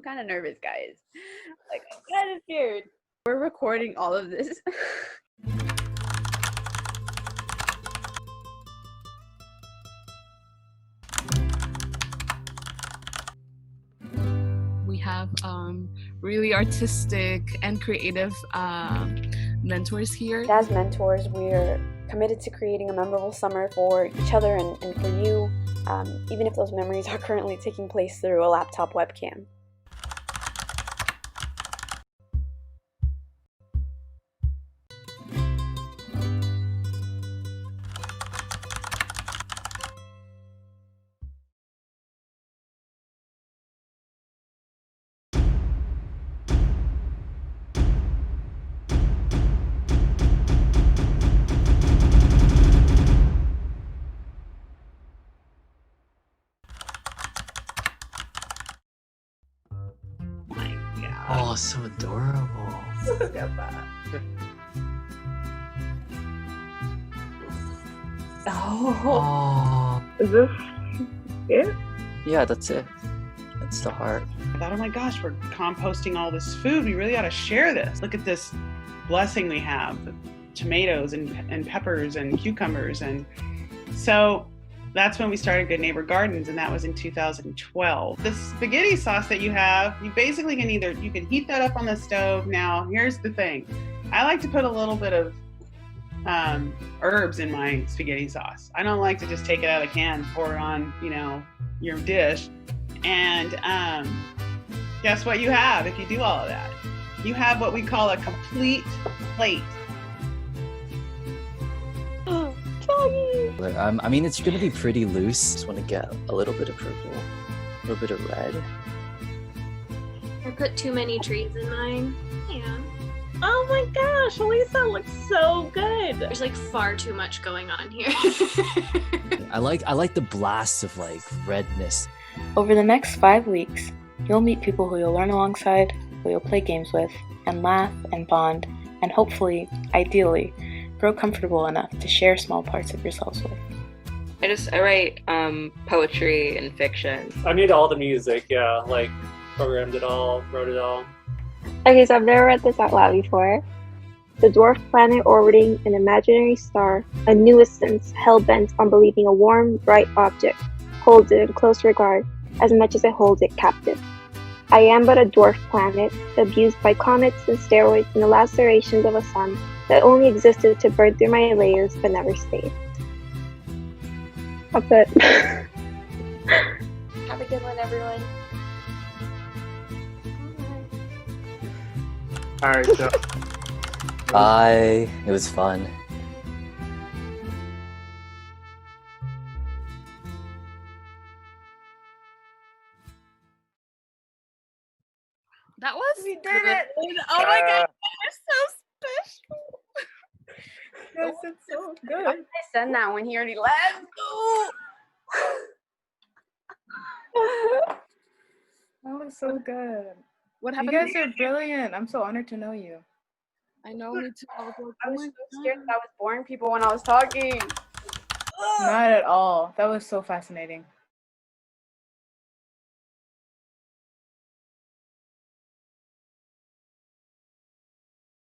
kind of nervous, guys. Like, I'm kind of scared. We're recording all of this. We have really artistic and creative mentors here. As mentors, we're committed to creating a memorable summer for each other and for you, even if those memories are currently taking place through a laptop webcam. Oh, so adorable. Look at that. Oh. Is this it? Yeah, that's it. That's the heart. I thought, oh my gosh, we're composting all this food. We really ought to share this. Look at this blessing we have, the tomatoes and peppers and cucumbers. And so that's when we started Good Neighbor Gardens, and that was in 2012. The spaghetti sauce that you have, you basically can you can heat that up on the stove. Now, here's the thing. I like to put a little bit of herbs in my spaghetti sauce. I don't like to just take it out of the can, pour it on, your dish. And guess what you have if you do all of that? You have what we call a complete plate. I mean, it's gonna be pretty loose. Just want to get a little bit of purple, a little bit of red. I put too many trees in mine. Yeah. Oh my gosh, Elisa looks so good. There's like far too much going on here. I like the blast of like redness. Over the next 5 weeks, you'll meet people who you'll learn alongside, who you'll play games with, and laugh and bond, and hopefully, ideally, grow comfortable enough to share small parts of yourselves with. I write poetry and fiction. I need all the music, yeah, like programmed it all, wrote it all. Okay, so I've never read this out loud before. The dwarf planet orbiting an imaginary star, a nuisance hell-bent on believing a warm, bright object holds it in close regard as much as it holds it captive. I am but a dwarf planet, abused by comets and steroids and the lacerations of a sun that only existed to burn through my layers but never stayed. That's it. Have a good one, everyone. Alright, so. Bye. It was fun. That was We did good. it. Oh my god, you're so special. Yes, it's so good. Why did I send that when he already left? That was so good. What You happened? guys are brilliant. I'm so honored to know you. I know, me too. I was like, I oh was my so scared God. that I was boring people when I was talking. Not at all. That was so fascinating.